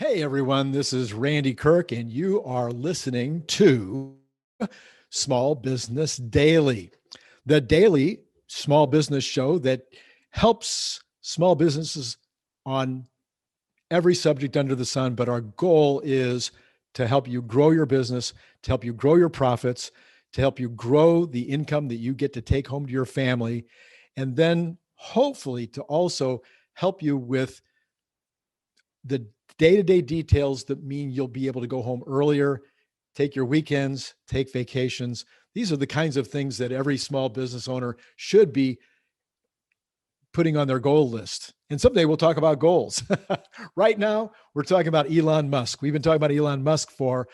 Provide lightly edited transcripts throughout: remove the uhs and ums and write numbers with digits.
Hey everyone, this is Randy Kirk, and you are listening to Small Business Daily, the daily small business show that helps small businesses on every subject under the sun. But our goal is to help you grow your business, to help you grow your profits, to help you grow the income that you get to take home to your family, and then hopefully to also help you with the day-to-day details that mean you'll be able to go home earlier, take your weekends, take vacations. These are the kinds of things that every small business owner should be putting on their goal list. And someday we'll talk about goals. Right now, we're talking about Elon Musk. We've been talking about Elon Musk for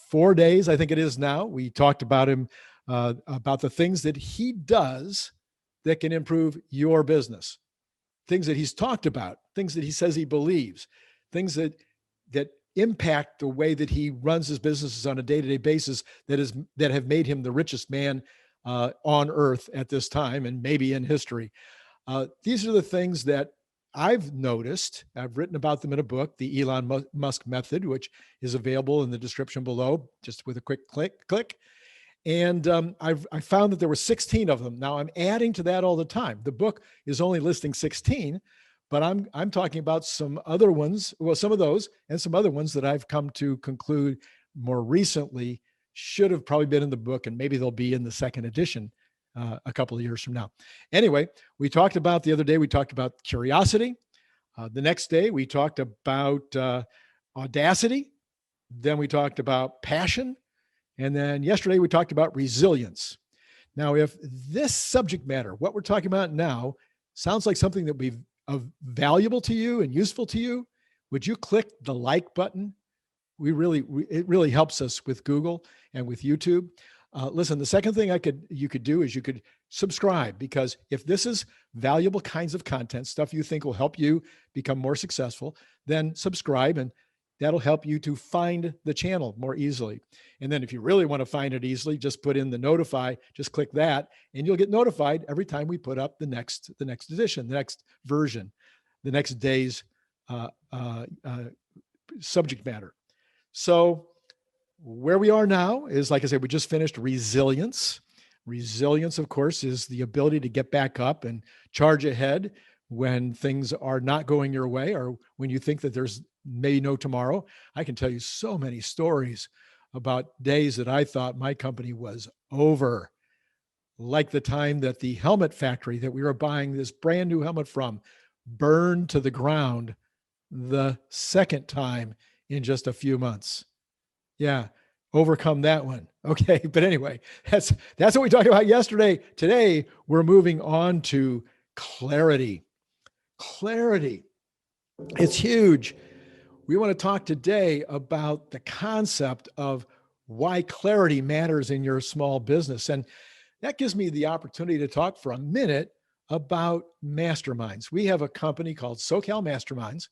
4 days, I think it is now. We talked about him, about the things that he does that can improve your business, things that he's talked about, things that he says he believes, things that impact the way that he runs his businesses on a day-to-day basis that have made him the richest man on earth at this time and maybe in history. These are the things that I've noticed. I've written about them in a book, The Elon Musk Method, which is available in the description below, just with a quick click. And I found that there were 16 of them. Now I'm adding to that all the time. The book is only listing 16, but I'm talking about some other ones. Well, some of those and some other ones that I've come to conclude more recently should have probably been in the book, and maybe they'll be in the second edition a couple of years from now. Anyway, we talked about the other day. We talked about curiosity. The next day we talked about audacity. Then we talked about passion. And then yesterday we talked about resilience. Now, if this subject matter, what we're talking about now, sounds like something that would be valuable to you and useful to you, would you click the like button? It really helps us with Google and with YouTube. Listen, the second thing you could do is you could subscribe, because if this is valuable kinds of content, stuff you think will help you become more successful, then subscribe, and that'll help you to find the channel more easily. And then if you really want to find it easily, just put in the notify, just click that, and you'll get notified every time we put up the next edition, the next version, the next day's subject matter. So where we are now is, like I said, we just finished resilience. Resilience, of course, is the ability to get back up and charge ahead when things are not going your way, or when you think that there's maybe no tomorrow. I can tell you so many stories about days that I thought my company was over. Like the time that the helmet factory that we were buying this brand new helmet from burned to the ground the second time in just a few months. Yeah, overcome that one. Okay, but anyway, that's what we talked about yesterday. Today, we're moving on to clarity. Clarity. It's huge. We want to talk today about the concept of why clarity matters in your small business. And that gives me the opportunity to talk for a minute about masterminds. We have a company called SoCal Masterminds,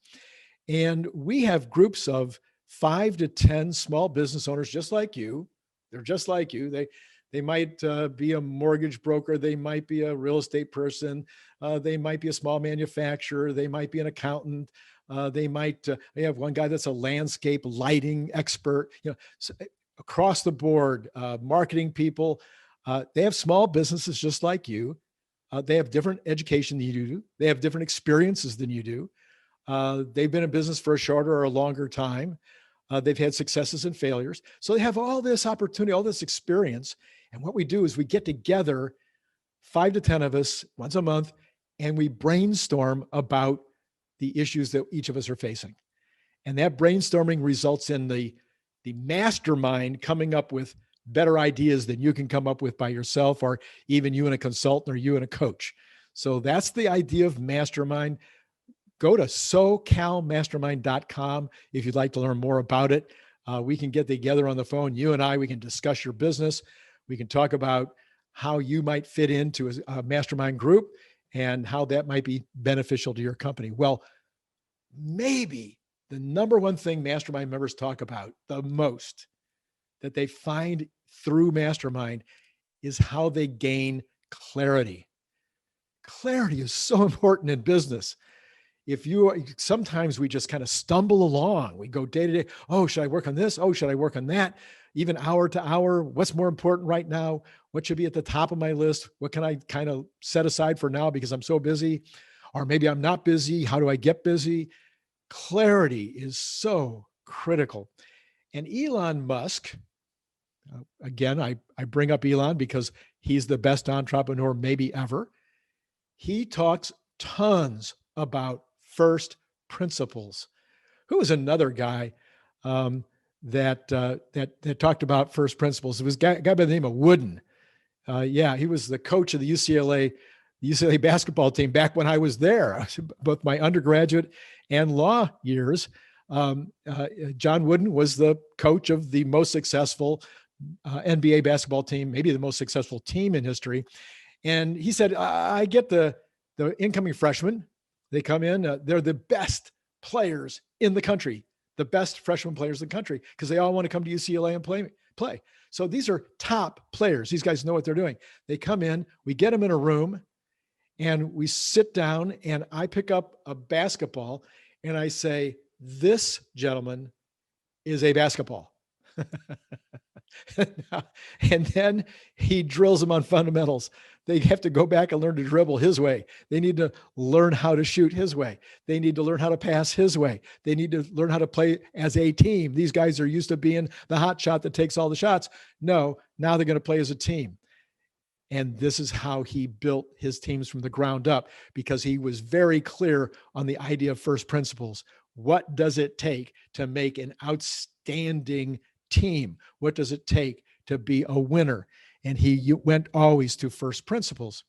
and we have groups of 5 to 10 small business owners just like you. They're just like you. They might be a mortgage broker. They might be a real estate person. They might be a small manufacturer. They might be an accountant. They have one guy that's a landscape lighting expert. So across the board, marketing people. They have small businesses just like you. They have different education than you do. They have different experiences than you do. They've been in business for a shorter or a longer time. They've had successes and failures. So they have all this opportunity, all this experience. And what we do is we get together, 5 to 10 of us once a month, and we brainstorm about the issues that each of us are facing. And that brainstorming results in the mastermind coming up with better ideas than you can come up with by yourself, or even you and a consultant, or you and a coach. So that's the idea of mastermind. Go to socalmastermind.com if you'd like to learn more about it. We can get together on the phone, you and I, we can discuss your business. We can talk about how you might fit into a mastermind group and how that might be beneficial to your company. Well, maybe the number one thing mastermind members talk about the most that they find through mastermind is how they gain clarity. Clarity is so important in business. if you, sometimes we just kind of stumble along. We go day to day. Oh, should I work on this? Oh, should I work on that? Even hour to hour. What's more important right now? What should be at the top of my list? What can I kind of set aside for now because I'm so busy? Or maybe I'm not busy. How do I get busy? Clarity is so critical. And Elon Musk, again, I bring up Elon because he's the best entrepreneur maybe ever. He talks tons about first principles. Who was another guy that talked about first principles? It was a guy by the name of Wooden. Yeah, he was the coach of the UCLA basketball team back when I was there, both my undergraduate and law years. John Wooden was the coach of the most successful NBA basketball team, maybe the most successful team in history. And he said, I get the incoming freshmen. They come in, they're the best players in the country, the best freshman players in the country, because they all want to come to UCLA and play. So these are top players. These guys know what they're doing. They come in, we get them in a room, and we sit down, and I pick up a basketball, and I say, this, gentleman, is a basketball. And then he drills them on fundamentals. They have to go back and learn to dribble his way. They need to learn how to shoot his way. They need to learn how to pass his way. They need to learn how to play as a team. These guys are used to being the hot shot that takes all the shots. No, now they're going to play as a team. And this is how he built his teams from the ground up, because he was very clear on the idea of first principles. What does it take to make an outstanding team? What does it take to be a winner? And he went always to first principles.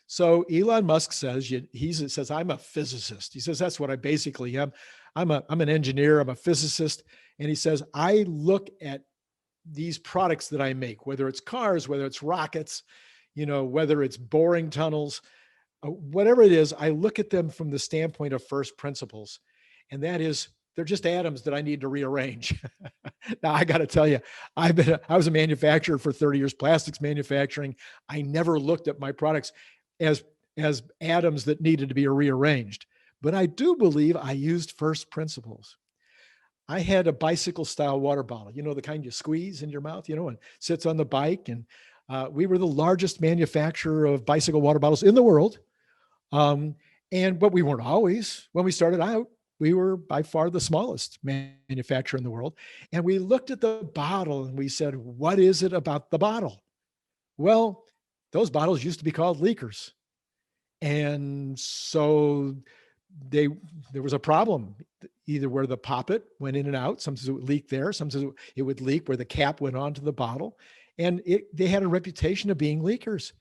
So Elon Musk says, he says, I'm a physicist. He says, that's what I basically am. I'm an engineer. I'm a physicist. And he says, I look at these products that I make, whether it's cars, whether it's rockets, whether it's boring tunnels, whatever it is, I look at them from the standpoint of first principles. And that is, they're just atoms that I need to rearrange. Now, I got to tell you, I was a manufacturer for 30 years, plastics manufacturing. I never looked at my products as atoms that needed to be rearranged. But I do believe I used first principles. I had a bicycle style water bottle, the kind you squeeze in your mouth, and sits on the bike. And we were the largest manufacturer of bicycle water bottles in the world. But we weren't always. When we started out, we were by far the smallest manufacturer in the world. And we looked at the bottle and we said, what is it about the bottle? Well, those bottles used to be called leakers. And so there was a problem, either where the poppet went in and out. Sometimes it would leak there. Sometimes it would leak where the cap went onto the bottle. And they had a reputation of being leakers.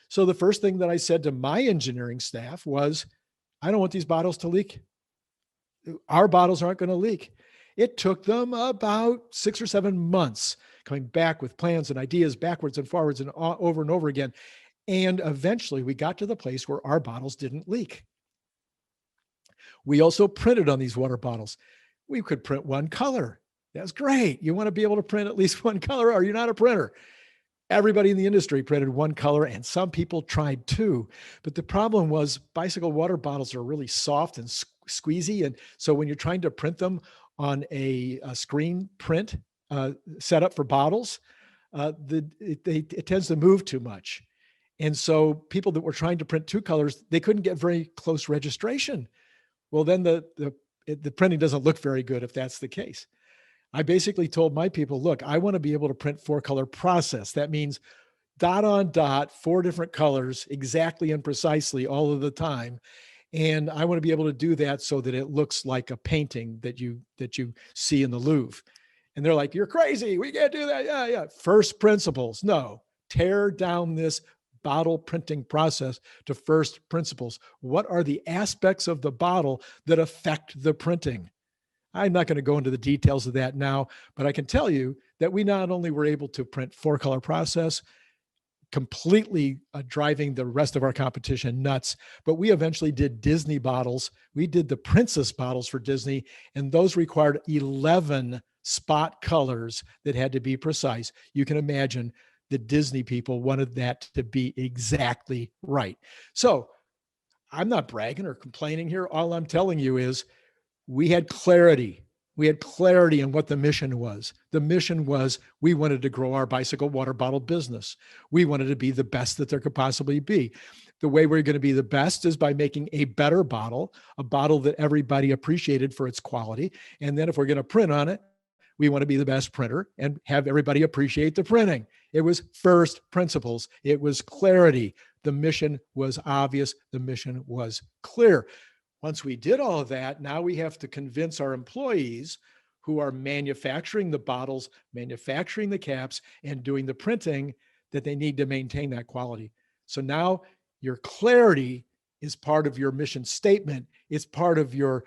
So the first thing that I said to my engineering staff was, I don't want these bottles to leak. Our bottles aren't going to leak. It took them about 6 or 7 months coming back with plans and ideas backwards and forwards and over again. And eventually we got to the place where our bottles didn't leak. We also printed on these water bottles. We could print one color. That's great. You want to be able to print at least one color, or you're not a printer. Everybody in the industry printed one color, and some people tried two. But the problem was bicycle water bottles are really soft and squeezy. And so when you're trying to print them on a screen print setup for bottles, it tends to move too much. And so people that were trying to print two colors, they couldn't get very close registration. Well, then the printing doesn't look very good if that's the case. I basically told my people, look, I want to be able to print 4-color process. That means dot on dot, 4 different colors, exactly and precisely all of the time. And I want to be able to do that so that it looks like a painting that you see in the Louvre. And they're like, you're crazy. We can't do that. Yeah. First principles. No, tear down this bottle printing process to first principles. What are the aspects of the bottle that affect the printing? I'm not going to go into the details of that now, but I can tell you that we not only were able to print 4-color process, completely driving the rest of our competition nuts, but we eventually did Disney bottles. We did the Princess bottles for Disney, and those required 11 spot colors that had to be precise. You can imagine the Disney people wanted that to be exactly right. So I'm not bragging or complaining here. All I'm telling you is we had clarity. We had clarity in what the mission was. The mission was we wanted to grow our bicycle water bottle business. We wanted to be the best that there could possibly be. The way we're going to be the best is by making a better bottle, a bottle that everybody appreciated for its quality. And then if we're going to print on it, we want to be the best printer and have everybody appreciate the printing. It was first principles. It was clarity. The mission was obvious. The mission was clear. Once we did all of that, now we have to convince our employees who are manufacturing the bottles, manufacturing the caps, and doing the printing that they need to maintain that quality. So now your clarity is part of your mission statement. It's part of your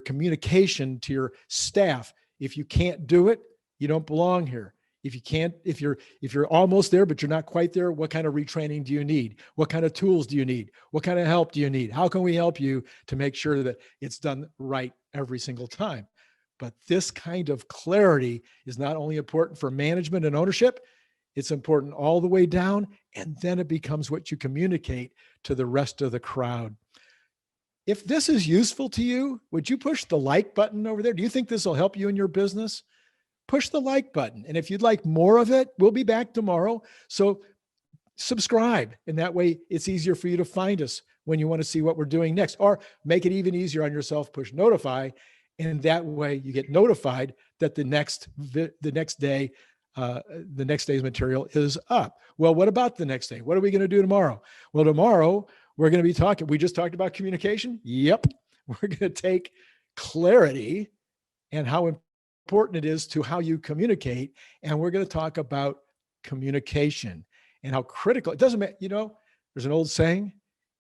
communication to your staff. If you can't do it, you don't belong here. If you can't, if you're almost there, but you're not quite there, what kind of retraining do you need? What kind of tools do you need? What kind of help do you need? How can we help you to make sure that it's done right every single time? But this kind of clarity is not only important for management and ownership, it's important all the way down, and then it becomes what you communicate to the rest of the crowd. If this is useful to you, would you push the like button over there? Do you think this will help you in your business? Push the like button. And if you'd like more of it, we'll be back tomorrow. So subscribe. And that way it's easier for you to find us when you want to see what we're doing next, or make it even easier on yourself, push notify. And that way you get notified that the next day's material is up. Well, what about the next day? What are we going to do tomorrow? Well, tomorrow we're going to be talking, we just talked about communication. Yep. We're going to take clarity and how important it is to how you communicate. And we're going to talk about communication and how critical it doesn't matter. You know, there's an old saying,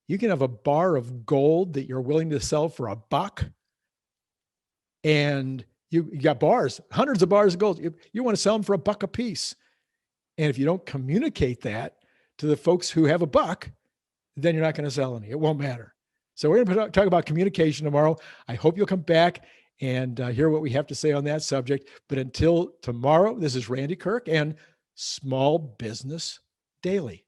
you can have a bar of gold that you're willing to sell for $1, and you got bars, hundreds of bars of gold. You want to sell them for $1 a piece. And if you don't communicate that to the folks who have $1, then you're not going to sell any. It won't matter. So we're going to talk about communication tomorrow. I hope you'll come back and hear what we have to say on that subject. But until tomorrow, this is Randy Kirk and Small Business Daily.